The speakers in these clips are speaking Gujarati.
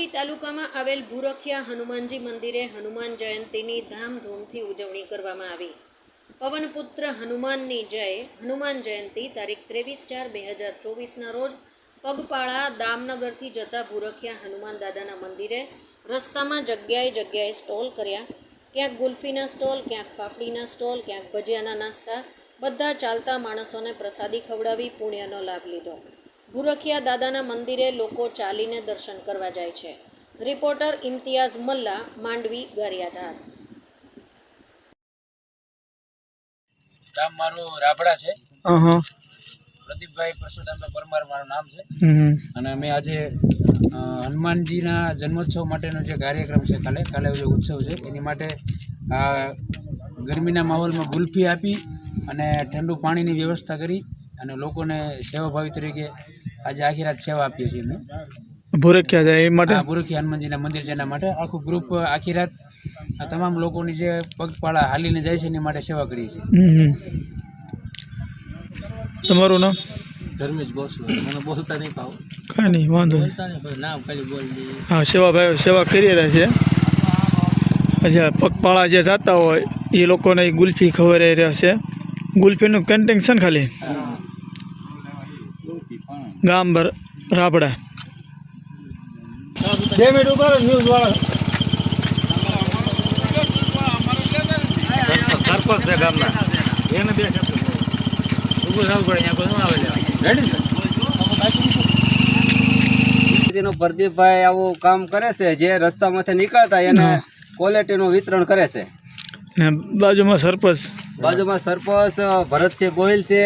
લાઠી તાલુકામાં આવેલ ભૂરખિયા હનુમાનજી મંદિરે હનુમાન જયંતીની ધામધૂમથી ઉજવણી કરવામાં આવી। પવનપુત્ર હનુમાનની જય હનુમાન જયંતી તારીખ 23/4/2024ના રોજ પગપાળા દામનગરથી જતા ભૂરખિયા હનુમાન દાદાના મંદિરે રસ્તામાં જગ્યાએ સ્ટોલ કર્યા। ક્યાંક ગુલ્ફીના સ્ટોલ, ક્યાંક ફાફડીના સ્ટોલ, ક્યાંક ભજીયાના નાસ્તા, બધા ચાલતા માણસોને પ્રસાદી ખવડાવી પુણ્યનો લાભ લીધો। ભૂરખિયા દાદાના મંદિરે લોકો ચાલીને દર્શન કરવા જાય છે। રિપોર્ટર ઇમ્તિયાઝ મલ્લા, માંડવી, ગારિયાધાર। ગામ મારું રાબડા છે। પ્રદીપભાઈ પરશુરામભાઈ પરમાર મારું નામ છે। અને અમે આજે હનુમાનજીના જન્મોત્સવ માટેનો જે કાર્યક્રમ છે, કાલે જે ઉત્સવ છે એની માટે આ ગરમીના માહોલમાં ગુલ્ફી આપી અને ઠંડુ પાણીની વ્યવસ્થા કરી અને લોકોને સેવાભાવી તરીકે આજે આખી રાત સેવા આપીએ છીએ। અમે ભૂરખિયા જાય એ માટે, ભૂરખિયા હનુમાનજીના મંદિર જેના માટે આખું ગ્રુપ આખી રાત આ તમામ લોકોની જે પગપાળા હાલીને જાય છે એની માટે સેવા કરીએ છીએ। તમારું નામ? ધર્મેશ ગોસ્વામી। મને બોલતા નહીં પાવ, કાંઈ નહીં, વાંધો નહીં, નામ ખાલી બોલ દે। હા, સેવા કરી રહ્યા છે। અચ્છા, પગપાળા જે જતા હોય એ લોકોને ગુલ્ફી ખવડાવી રહ્યા છે। ગુલ્ફીનું કેન્ટીન છે ને ખાલી ગામ રાબડા। 2 મિનિટ ઉપર ન્યૂઝ વાળા સરપંચ છે ગામના, એને 2 શબ્દ ઉભું થવું પડે, અહીંયા કોઈ ન આવે લેવા। પ્રદીપભાઈ આવું કામ કરે છે, જે રસ્તામાંથી નીકળતા એને ક્વોલિટીનું વિતરણ કરે છે। ને બાજુમાં સરપંચ ભરતસિંહ ગોહિલ છે,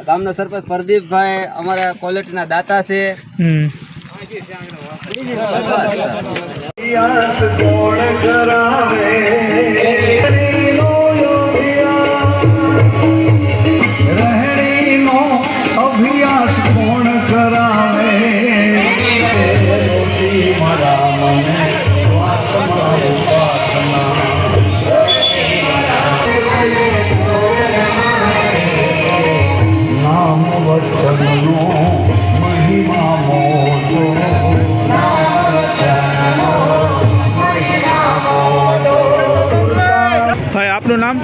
ગામના સરપંચ પ્રદીપભાઈ અમારા ક્વોલિટીના દાતા છે। ભાઈ, આપનું નામ?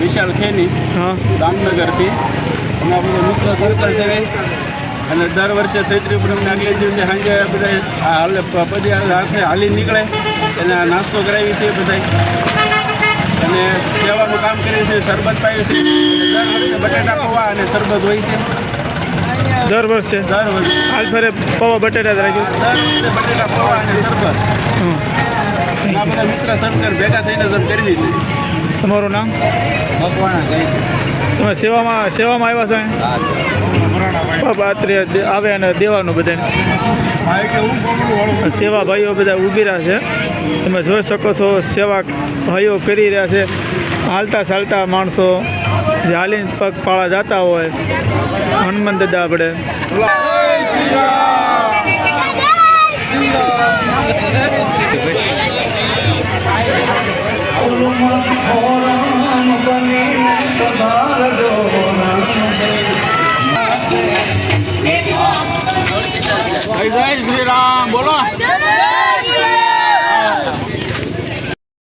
વિશાલ ખેની, હા, દામનગરથી। અમે બધા મિત્ર સર્કલ છે અને દર વર્ષે ચૈત્રી પૂનમના આગલે દિવસે સાંજે બધા પછી હાથે હાલી નીકળે એને નાસ્તો કરાવી છે બધા અને સેવાનું કામ કરે છે। શરબત પાય છે, દર વર્ષે બટાટા પૌવા અને શરબત હોય છે। દર વર્ષે હાલ ફરે પૌવા બટાટા રાખ્યું, દર વખતે બટાટા પૌવા અને શરબત આ બધા મિત્ર સર્કલ ભેગા થઈને જમ કરી છે। તમારું નામ? મકવાણા જઈ તમે સેવામાં આવ્યા છો? પાત્રે આવે અને દેવાનું બધાને સેવા ભાઈઓ બધા ઊભી રહ્યા છે। તમે જોઈ શકો છો, સેવા ભાઈઓ કરી રહ્યા છે। હાલતા ચાલતા માણસો જે હાલીને પગપાળા જતા હોય, હનુમાન દાદા આપણે